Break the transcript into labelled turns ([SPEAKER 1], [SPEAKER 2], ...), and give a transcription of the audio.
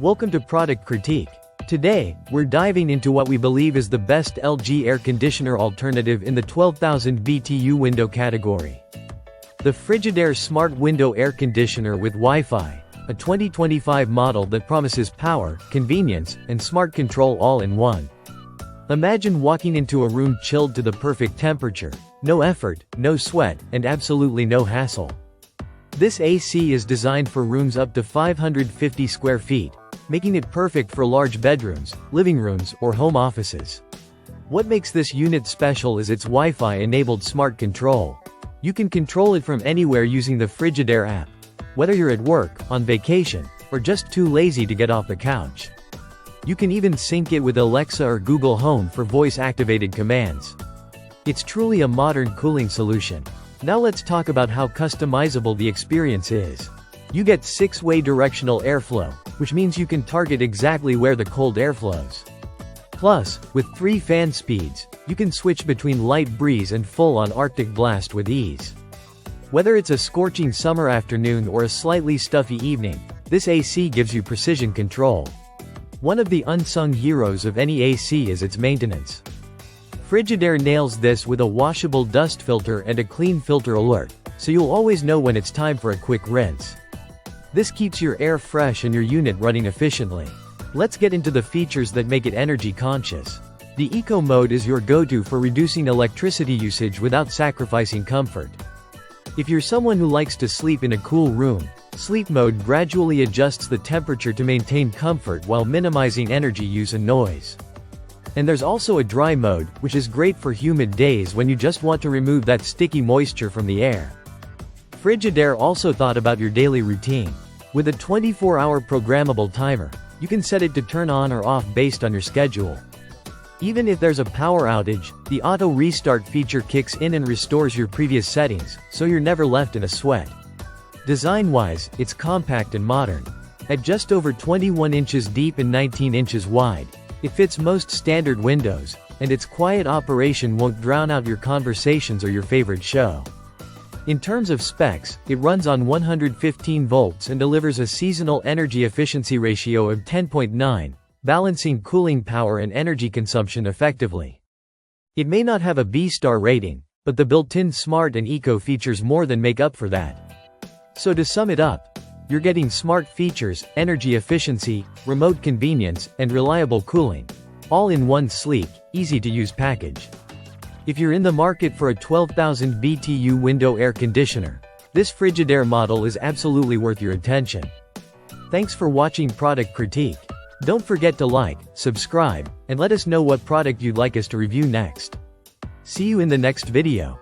[SPEAKER 1] Welcome to Product Critique. Today, we're diving into what we believe is the best LG air conditioner alternative in the 12,000 BTU window category. The Frigidaire Smart Window Air Conditioner with Wi-Fi, a 2025 model that promises power, convenience, and smart control all in one. Imagine walking into a room chilled to the perfect temperature. No effort, no sweat, and absolutely no hassle. This AC is designed for rooms up to 550 square feet, making it perfect for large bedrooms, living rooms, or home offices. What makes this unit special is its Wi-Fi-enabled smart control. You can control it from anywhere using the Frigidaire app, whether you're at work, on vacation, or just too lazy to get off the couch. You can even sync it with Alexa or Google Home for voice-activated commands. It's truly a modern cooling solution. Now let's talk about how customizable the experience is. You get 6-way directional airflow, which means you can target exactly where the cold air flows. Plus, with 3 fan speeds, you can switch between light breeze and full-on Arctic blast with ease. Whether it's a scorching summer afternoon or a slightly stuffy evening, this AC gives you precision control. One of the unsung heroes of any AC is its maintenance. Frigidaire nails this with a washable dust filter and a clean filter alert, so you'll always know when it's time for a quick rinse. This keeps your air fresh and your unit running efficiently. Let's get into the features that make it energy conscious. The Eco mode is your go-to for reducing electricity usage without sacrificing comfort. If you're someone who likes to sleep in a cool room, Sleep mode gradually adjusts the temperature to maintain comfort while minimizing energy use and noise. And there's also a dry mode, which is great for humid days when you just want to remove that sticky moisture from the air. Frigidaire also thought about your daily routine. With a 24-hour programmable timer, you can set it to turn on or off based on your schedule. Even if there's a power outage, the auto restart feature kicks in and restores your previous settings, so you're never left in a sweat. Design-wise, it's compact and modern. At just over 21 inches deep and 19 inches wide, it fits most standard windows, and its quiet operation won't drown out your conversations or your favorite show. In terms of specs, it runs on 115 volts and delivers a seasonal energy efficiency ratio of 10.9, balancing cooling power and energy consumption effectively. It may not have a B-star rating, but the built-in smart and eco features more than make up for that. So to sum it up, you're getting smart features, energy efficiency, remote convenience, and reliable cooling, all in one sleek, easy-to-use package. If you're in the market for a 12,000 BTU window air conditioner, this Frigidaire model is absolutely worth your attention. Thanks for watching Product Critique. Don't forget to like, subscribe, and let us know what product you'd like us to review next. See you in the next video.